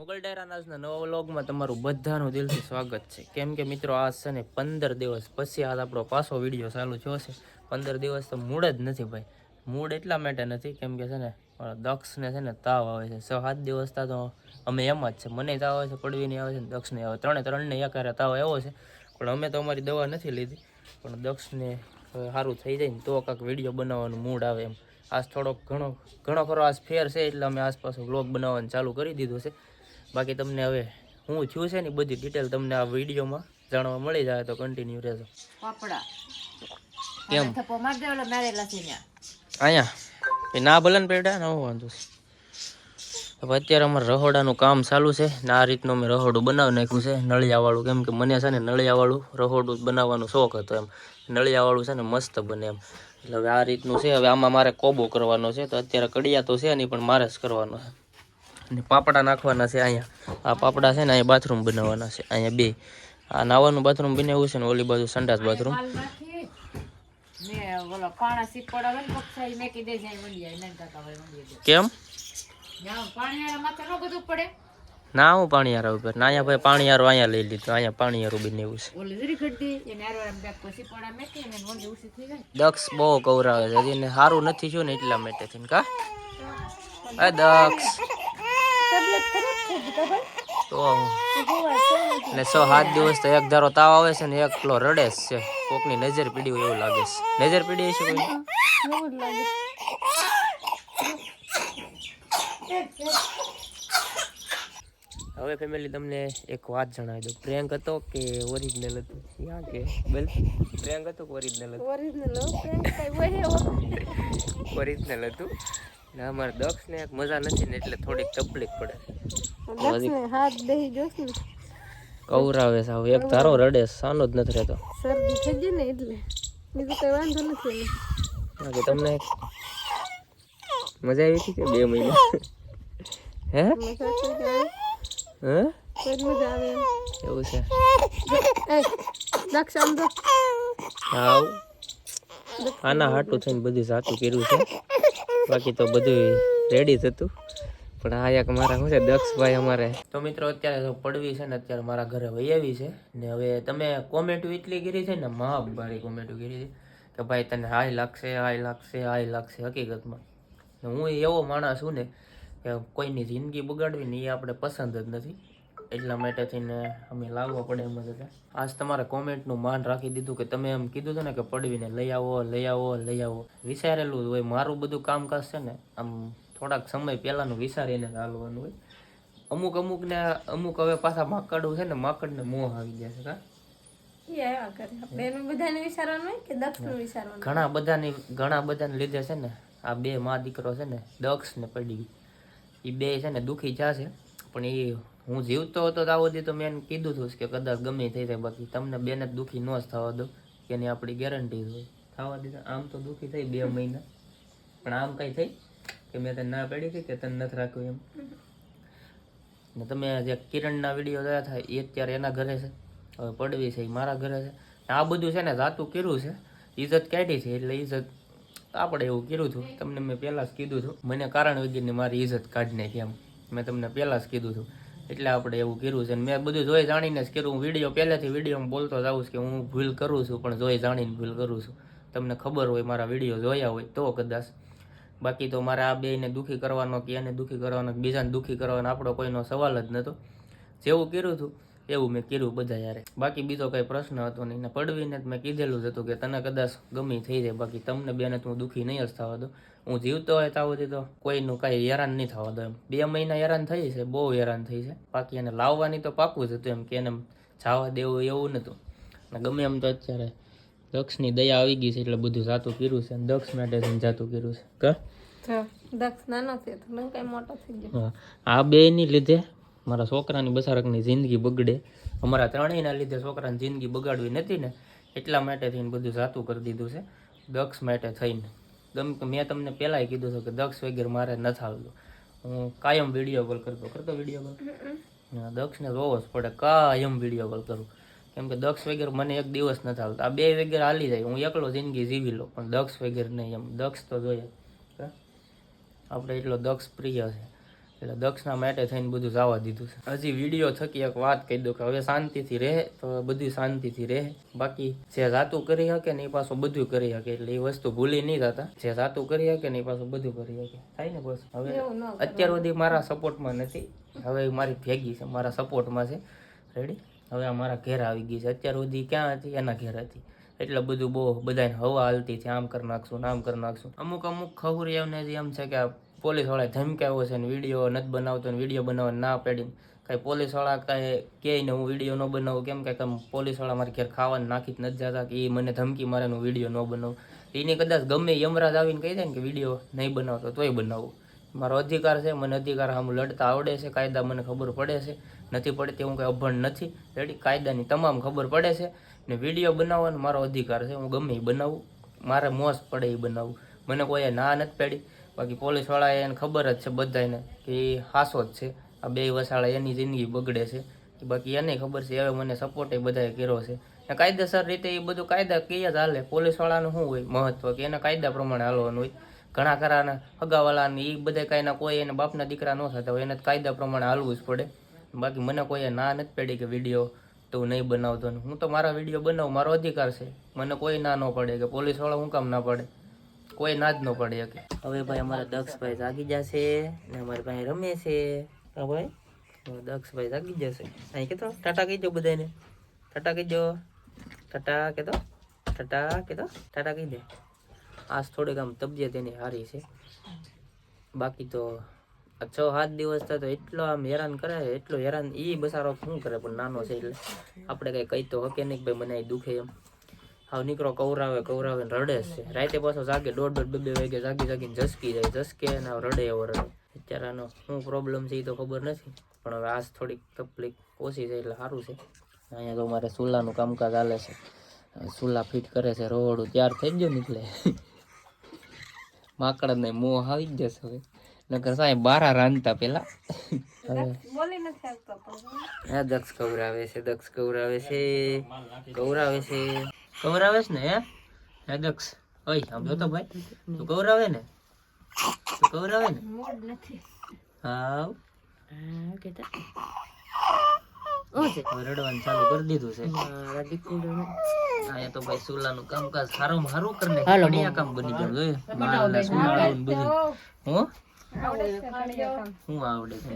મુગલ ડાયરાના નવા વ્લોગમાં તમારું બધાનું દિલથી સ્વાગત છે. કેમ કે મિત્રો આજ છે ને 15 દિવસ પછી આજ આપણો પાછો વિડીયો ચાલુ થયો છે. 15 દિવસ તો મૂડ જ નથી ભાઈ. મૂડ એટલા માટે નથી કેમ કે છે ને દક્ષને છે ને તાવ આવે છે. 6-7 દિવસ તો અમે એમ જ છે. મને તાવ આવે છે, પડવીને આવે છે, દક્ષને આવે, ત્રણને એકારે તાવ આવ્યો છે. પણ અમે તો અમારી દવા નથી લીધી. પણ દક્ષને સારું થઈ જાય ને તો કાંઈક વિડીયો બનાવવાનું મૂડ આવે એમ. આજ થોડોક ઘણો ખરો આજ ફેર છે એટલે અમે આસપાસ વ્લોગ બનાવવાનું ચાલુ કરી દીધું છે. બાકી તમને હવે હું થયું છે ને બધી ડિટેલ તમને આ વિડીયોમાં જાણવા મળી જાય તો કન્ટિન્યુ રહેજો. પાપડા કેમ થપ્પો માર દે ઓલો મારેલા છે ને આયા એ ના ભલન પેડા ન વાંધો છે. હવે અત્યારે અમારે રહોડાનું કામ ચાલુ છે ને આ રીતનું અમે રહોડું બનાવી નાખ્યું છે નળિયાવાળું. કેમ કે મને છે ને નળિયાવાળું રહોડું બનાવવાનો શોખ હતો એમ. નળિયાવાળું છે ને મસ્ત બને એમ. એટલે હવે આ રીતનું છે. હવે આમાં મારે કોબો કરવાનો છે તો અત્યારે કડિયા તો છે નહીં પણ મારે જ કરવાનો છે. અને પાપડા નાખવાના છે અહીંયા. આ પાપડા છે ને અહીંયા બાથરૂમ બનાવવાના છે. અહીંયા બે આ નાવાનું બાથરૂમ બનાવ્યું છે ને ઓલી બાજુ સંડાસ બાથરૂમ. કેમ ના હું પાણીયારા ઉપર ના અહીંયા ભાઈ પાણીયારો અહીંયા લઈ લીધું. અહીંયા પાણીયારું બનાવ્યું છે. દક્ષ બહુ કવરાવે છે હજી સારું નથી થયું ને એટલા માટે થઈને કા દક્ષ તો ને 6-7 દિવસ તો એક ધારો તાવ આવે છે ને એકલો રડે છે. કોકની નજર પીડી હોય એવું લાગે છે. નજર પીડી છે કોઈ હવે ફેમિલી તમને એક વાત જણાવી દઉં. પ્રેન્ક હતો કે ઓરિજિનલ હતું? યા કે બોલ પ્રેન્ક હતો કે ઓરિજિનલ હતું? ઓરિજિનલ હતું. ને અમારે દક્ષને એક મજા નથી ને એટલે થોડીક તકલીફ પડે. કવરાવે સાવ એક ધારો રડે સાનો જ નથી રહેતો. શરદી થઈ ગઈ ને એટલે બીજું કઈ વાંધો નથી. તમને મજા આવી હતી કે 2 મહિના હે હે મજા આવે એવું છે. હા આના હાટું થઈને બધું સાચું કર્યું છે. બાકી તો બધું રેડી જ હતું. પણ આ એક મારા શું છે દક્ષભાઈ અમારે તો મિત્રો અત્યારે પડવી છે ને અત્યારે મારા ઘરે વહી આવી છે. ને હવે તમે કોમેન્ટ એટલી કરી છે ને ભારી કોમેન્ટ કરી છે કે ભાઈ તને હાય લાગશે હાય લાગશે હાય લાગશે. હકીકતમાં હું એવો માણસ છું ને કે કોઈની જિંદગી બગાડવી ને એ આપણે પસંદ જ નથી. એટલા માટે થઈને અમે લાવવા પડે એમ જ હતા. આજ તમારે કોમેન્ટનું માન રાખી દીધું કે તમે એમ કીધું હતું ને કે પડવીને લઈ આવો લઈ આવો લઈ આવો. વિચારેલું હોય મારું બધું કામકાજ છે ને આમ થોડાક સમય પહેલાંનું વિચારીને હાલવાનું હોય. અમુક હવે પાછા માકડું છે ને માકડને મોહ આવી ગયા છે ઘણા બધાને લીધે છે ને આ 2 માં દીકરો છે ને દક્ષ ને પડી એ 2 છે ને દુઃખી થયા છે. પણ એ હું જીવતો હતો તો આવો દી તો મેં એને કીધું હતું કે કદાચ ગમે થઈ જાય બાકી તમને બેને જ દુઃખી ન જ થવા દો કે એની આપણી ગેરંટી હોય થવા દીધા. આમ તો દુઃખી થઈ 2 મહિના પણ આમ કઈ થઈ કે મેં તને ના પડી હતી કે તને નથી રાખ્યું એમ. ને તમે જે કિરણના વિડીયો જોયા થાય એ અત્યારે એના ઘરે છે. હવે પડવી છે એ મારા ઘરે છે. આ બધું છે ને જાતું કર્યું છે. ઇજ્જત કાઢી છે એટલે ઇજ્જત આપણે એવું કર્યું હતું. તમને મેં પહેલાં જ કીધું હતું. મને કારણ વગરની મારી ઇજ્જત કાઢી નાખી એમ મેં તમને પહેલાં જ કીધું હતું. એટલે આપણે એવું કર્યું છે. મેં બધું જોઈ જાણીને જ કર્યું. હું વિડીયો પહેલાંથી વિડીયોમાં બોલતો જ આવું છું કે હું ભૂલ કરું છું પણ જોઈ જાણીને ભૂલ કરું છું. તમને ખબર હોય મારા વિડીયો જોયા હોય તો કદાચ. બાકી તો મારે આ 2ને દુઃખી કરવાનો કે એને દુઃખી કરવાનો કે બીજાને દુઃખી કરવાનો આપણો કોઈનો સવાલ જ નહોતો. જેવું કર્યું હતું એવું મેં કર્યું બધા યારે. બાકી બીજો કંઈ પ્રશ્ન હતો નહીં. ને પડવીને જ મેં કીધેલું જ હતું કે તને કદાચ ગમી થઈ જાય બાકી તમને બેને તો હું દુઃખી નહીં જ થવા દો. હું જીવતો હોય ત્યાં સુધી તો કોઈનું કાંઈ હેરાન નહીં થવા દો એમ. 2 મહિના હેરાન થઈ છે બહુ હેરાન થઈ છે. બાકી એને લાવવાની તો પાકું જ હતું એમ કે એને જવા દેવું એવું નહોતું. ને ગમે એમ તો અત્યારે દક્ષની દયા આવી ગઈ છે એટલે બધું જાતું કર્યું છે. દક્ષ માટે જાતું કર્યું છે દક્ષ નાનો છે તો કઈ મોટો થઈ ગયો. આ 2ની લીધે મારા છોકરાની બસારકની જિંદગી બગડે. અમારા 3યના લીધે છોકરાની જિંદગી બગાડવી નથી ને એટલા માટે થઈને બધું જાતું કરી દીધું છે દક્ષ માટે થઈને. મેં તમને પહેલાંય કીધું હતું કે દક્ષ વગેરે મારે નથી આવતું. હું કાયમ વિડીયો કોલ કરતો વિડીયો કોલ દક્ષને જોવો જ પડે. કાયમ વિડીયો કોલ કરું કેમ કે દક્ષ વગેરે મને એક દિવસ નથી આવતો. આ 2 વગેરે હાલી જાય હું એકલો જિંદગી જીવી લો પણ દક્ષ વગેરે નહીં એમ. દક્ષ તો જોઈએ આપણે એટલો દક્ષ પ્રિય છે. એટલે દક્ષના માટે થઈને બધું જવા દીધું છે. હજી વિડીયો થકી એક વાત કહી દઉં કે હવે શાંતિથી રહે તો બધું શાંતિથી રહે. બાકી જે જાતું કરી શકે ને એ પાછું બધું કરી શકે, એટલે એ વસ્તુ ભૂલી નહીં થતા. જે જાતું કરી શકે ને એ પાછું બધું કરી શકે, થાય ને બસ. હવે અત્યાર સુધી મારા સપોર્ટમાં નથી, હવે મારી ભેગી છે, મારા સપોર્ટમાં છે. રેડી. હવે અમારા ઘેર આવી ગઈ છે. અત્યાર સુધી ક્યાં હતી? એના ઘેર હતી. એટલે બધું બહુ બધાને હવા હાલતી છે, આમ કરી નાખશું આમ કરી નાખશું. અમુક ખહુરિયાઓને એમ છે કે પોલીસવાળાએ ધમકાવ્યો છે ને વિડીયો નથી બનાવતો ને વિડીયો બનાવવા ના પાડીને. કાંઈ પોલીસવાળા કાંઈ કહે ને હું વિડીયો ન બનાવું, કેમ કે પોલીસવાળા મારી ઘેર ખાવાનું નાખી જ નથી જતા કે એ મને ધમકી મારે હું વિડીયો ન બનાવું. એને કદાચ ગમે યમરાજ આવીને કહી દે ને કે વિડીયો નહીં બનાવતો તોય બનાવું. મારો અધિકાર છે, મને અધિકાર સામે લડતા આવડે છે, કાયદા મને ખબર પડે છે. નથી પડતી હું કંઈ અભણ નથી. રેડી. કાયદાની તમામ ખબર પડે છે ને વિડીયો બનાવવાનો મારો અધિકાર છે. હું ગમે એ બનાવું, મારે મોજ પડે એ બનાવું, મને કોઈએ ના નથી પાડી. બાકી પોલીસવાળાએ એને ખબર જ છે બધાને કે એ હાસો જ છે. આ બે વસાળા એની જિંદગી બગડે છે. બાકી એને ખબર છે. હવે મને સપોર્ટ એ બધાએ કર્યો છે. ને કાયદેસર રીતે એ બધું કાયદા કઈ જ હાલે. પોલીસવાળાનું શું હોય મહત્વ કે એના કાયદા પ્રમાણે હાલવાનું હોય. ઘણા ખરાના હગાવાલાને એ બધા કાંઈના કોઈ એને બાપના દીકરા ન થતા હોય, એને કાયદા પ્રમાણે હાલવું જ પડે. બાકી મને કોઈએ ના નથી પાડી કે વિડીયો તો નહીં બનાવતો. હું તો મારા વિડીયો બનાવું, મારો અધિકાર છે. મને કોઈ ના ન પડે કે પોલીસવાળા હું કામ ના પડે, કોઈ ના જ ન પડે શકે. હવે ભાઈ અમારા દક્ષભાઈ જાગી જશે ને અમારે ભાઈ રમે છે. હા ભાઈ, દક્ષભાઈ જાગી જશે. અહીં કહેતો ટાટા કહી દો બધાને, ટાટા કહી દો, ટાટા કહેતો, ટાટા કહેતો, ટાટા કહી દે. આજ થોડીક આમ તબિયત એની સારી છે. બાકી તો 6-7 દિવસ થતો એટલો આમ હેરાન કરે, એટલો હેરાન. એ બસારો શું કરે પણ નાનો છે એટલે આપણે કંઈ કહી તો હકે નહીં ભાઈ મને દુખે એમ. હાવ નીકળો કવરાવે કવરાવે ને રડે છે. રાતે પાછો જાગે 1:30-2 વાગે જાગીને ઝસકી જાય, ઝસકે ને રડે એવો રડે. અત્યારે આનો શું પ્રોબ્લેમ છે એ તો ખબર નથી, પણ હવે આજ થોડીક તકલીફ ઓછી છે એટલે સારું છે. અહીંયા તો મારે ચૂલાનું કામકાજ ચાલે છે. ચૂલા ફિટ કરે છે. રોડું તૈયાર થઈ ગયો ને એટલે માકડને મોહ આવી જ જશે હવે. નકર સાહેબ બારા રાંધતા પેલા. હા દક્ષ કવરાવે છે, દક્ષ કવરાવે છે, કવરાવે છે, કવરાવે છે ને હે દક્ષ. ઓય આમ જોતો ભાઈ, તું કવરાવે ને, તું કવરાવે ને. હા રડવાનું ચાલુ કરી દીધું છે. અહીંયા તો ભાઈ ચૂલાનું કામકાજ સારું સારું કરીને બઢિયા કામ બની ગયું. બધું હું આવડે છે,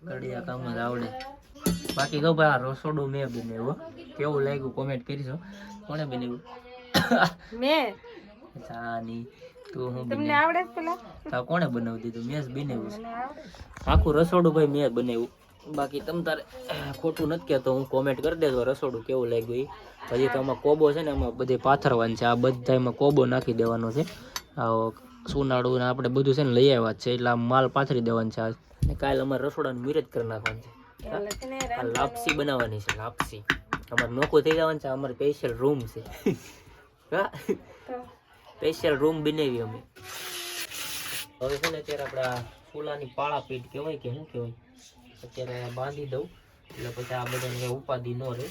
કડિયા કામ જ આવડે. બાકી તો ભાઈ આ રસોડું મેં બનાવ્યું. કેવું લાગ્યું કોમેન્ટ કરીશો. કોને બનાવ્યું? મેં. જાની તું હું તમને આવડે પેલા તા કોણે બનાવી દીધું? મેં જ બનાવ્યું છે આખું રસોડું ભાઈ મેં બનાવ્યું. બાકી તમ તારે ખોટું નથી કહેતો, હું કોમેન્ટ કરી દેજો રસોડું કેવું લાગ્યું એ. હજી તો આમાં કોબો છે ને એમાં બધે પાથરવાનું છે. આ બધામાં કોબો નાખી દેવાનો છે. સુનાળું ને આપણે બધું છે ને લઈ આવ્યા છે એટલે આમ માલ પાથરી દેવાનું છે. અને કાલે અમારે રસોડાનું મીરજ કરી નાખવાનું છે. લાપસી બનાવવાની છે, લાપસી. અમારે નોખું થઈ જવાનું છે. અમારે સ્પેશિયલ રૂમ છે, સ્પેશિયલ રૂમ બનાવી અમે. હવે છે ને અત્યારે આપણે ફૂલાની પાળા પીઠ કહેવાય કે શું કહેવાય, અત્યારે બાંધી દઉં એટલે પછી આ બધાને ઉપાધિ ન રહે.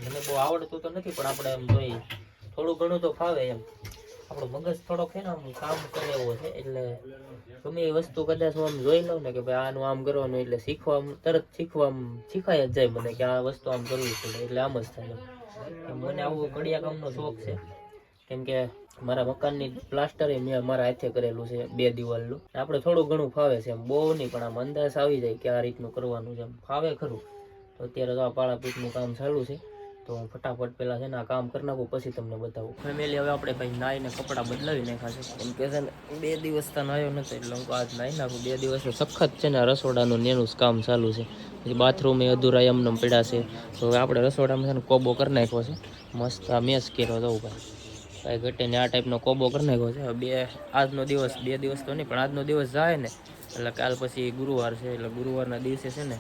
મને બહુ આવડતું તો નથી પણ આપણે એમ જોઈએ થોડું ઘણું તો ફાવે એમ. આપણો મગજ થોડોક છે ને આમ કામ કરે એવો છે એટલે ગમે એ વસ્તુ કદાચ હું આમ જોઈ લઉં ને કે ભાઈ આનું આમ કરવાનું એટલે તરત શીખાય જ જાય મને કે આ વસ્તુ આમ કરવી પડે એટલે આમ જ થાય. મને આવું કડિયા કામનો શોખ છે કેમ કે મારા મકાનની પ્લાસ્ટર મેં મારા હાથે કરેલું છે 2 દિવાલનું. આપણે થોડું ઘણું ફાવે છે એમ, બહુ નહીં પણ આમ અંદાજ આવી જાય કે આ રીતનું કરવાનું છે એમ ફાવે ખરું. તો અત્યારે તો આ પાળા પીઠનું કામ ચાલુ છે તો હું ફટાફટ પહેલાં છે ને આ કામ કરી નાખું પછી તમને બતાવું. ફેમિલી હવે આપણે ભાઈ નાહીને કપડાં બદલાવી નાખ્યા છે કેમ કે છે ને 2 દિવસ તો નાહ્યો નથી એટલે હું આજ નાહી નાખું. 2 દિવસ સખત છે ને રસોડાનું નેનું કામ ચાલુ છે. પછી બાથરૂમ એ અધૂરા એમને પડ્યા છે તો હવે આપણે રસોડામાં છે ને કોબો કરી નાખ્યો છે મસ્ત. આ મેસ કર્યો દઉં ભાઈ કાંઈ ઘટે ને આ ટાઈપનો કોબો કરી નાખ્યો છે. આજનો દિવસ 2 દિવસ તો નહીં પણ આજનો દિવસ જાય ને એટલે કાલ પછી ગુરુવાર છે એટલે ગુરુવારના દિવસે છે ને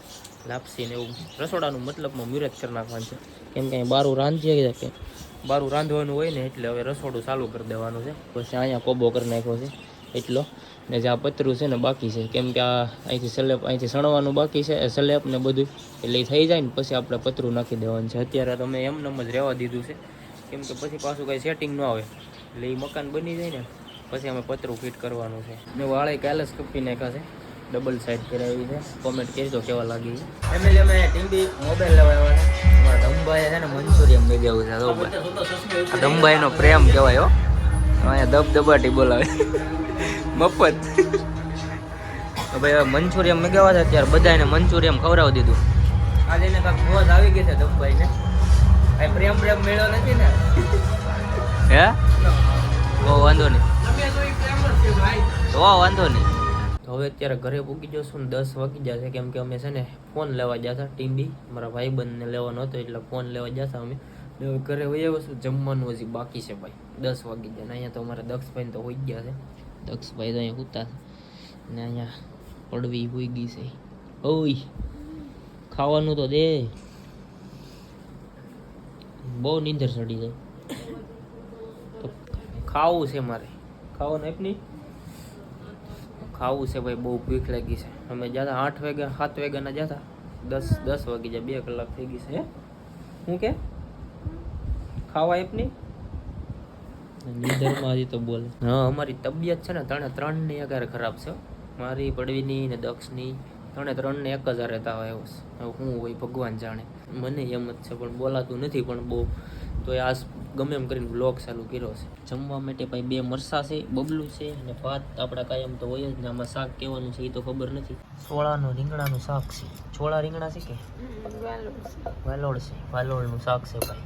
લાપસી ને એવું રસોડાનું મતલબમાં મુહૂર્ત કરી નાખવાનું છે કેમ કે બારું રાંધીએ કે બારું રાંધવાનું હોય ને એટલે હવે રસોડું ચાલુ કરી દેવાનું છે. પછી અહીંયા કોબો કરી નાખ્યો છે એટલો ને જે આ પતરું છે ને બાકી છે કેમ કે આ અહીંથી સણવાનું બાકી છે સ્લેબ ને બધું એટલે એ થઈ જાય ને પછી આપણે પતરું નાખી દેવાનું છે. અત્યારે તો મેં એમનેમ જ રહેવા દીધું છે કેમ કે પછી પાછું કંઈ સેટિંગ ન આવે એટલે એ મકાન બની જાય ને પછી અમે પતરું ફિટ કરવાનું છે. મેં વાળે કાલે જ કપી નાખ્યા છે ડબલ સાઈડ કરાવી છે. કોમેન્ટ કરજો કેવા લાગી. ફેમિલી અમે ટીવી મોબાઈલ લેવા આવ્યા છે. અમારા દમભાઈ છે ને મંચુરિયન લઈ જવું છે. આ દમભાઈનો પ્રેમ કહેવાય હો. અહીંયા દબદબાટી બોલાવે મફત. તો ભાઈ હવે મંચુરિયન મગાવ્યા છે ત્યારે બધાને મંચુરિયન ખવડાવી દીધું. આજે એને કાંઈક મોજ આવી ગઈ છે દમભાઈને. કાંઈ પ્રેમ મેળ્યો નથી ને હે? બહુ વાંધો નહીં તો વાંધો નહીં. તો હવે અત્યારે ઘરે પૂકી જશું ને 10 વાગી જશે, કેમ કે અમે છે ને ફોન લેવા જતા ટીમ્બી મારા ભાઈબંધને લેવાનો હતો એટલે ફોન લેવા જતા અમે. હવે ઘરે વહી આવશું. જમવાનું હજી બાકી છે ભાઈ. 10 વાગી જાય ને અહીંયા તો અમારા દક્ષભાઈ તો હોઈ ગયા છે. દક્ષભાઈ તો અહીંયા સૂતા છે ને અહીંયા પડવી હોઈ ગઈ છે. ઓય ખાવાનું તો દે. બહુ નીંદર ચડી જાય. તો ખાવું છે મારે. ખાવાનું આપની ખાવું છે ભાઈ. બહુ ભૂખ લાગી છે. અમે જતા 8 વાગ્યા 7 વાગ્યાના જતા 10 વાગી જાય. 2 કલાક થઈ ગઈ છે. શું કે ખાવા આપની નીંદરમાં હજી તો બોલે. હા અમારી તબિયત છે ને ત્રણની અગારે ખરાબ છે. મારી પડવીની ને દક્ષની ત્રણને એક જ રહેતા હોય એવું છે. હવે શું હોય ભગવાન જાણે. મને એમ જ છે પણ બોલાતું નથી. પણ બહુ તો આ ગમે એમ કરીને બ્લોગ ચાલુ કર્યો છે. જમવા માટે ભાઈ 2 મરસા છે, બબલું છે અને ભાત આપણા કાયમ તો હોય જ ને. આમાં શાક કહેવાનું છે એ તો ખબર નથી. છોળાનું રીંગણાનું શાક છે. છોળા રીંગણા છે કે વાલોળ છે? વાલોળનું શાક છે ભાઈ.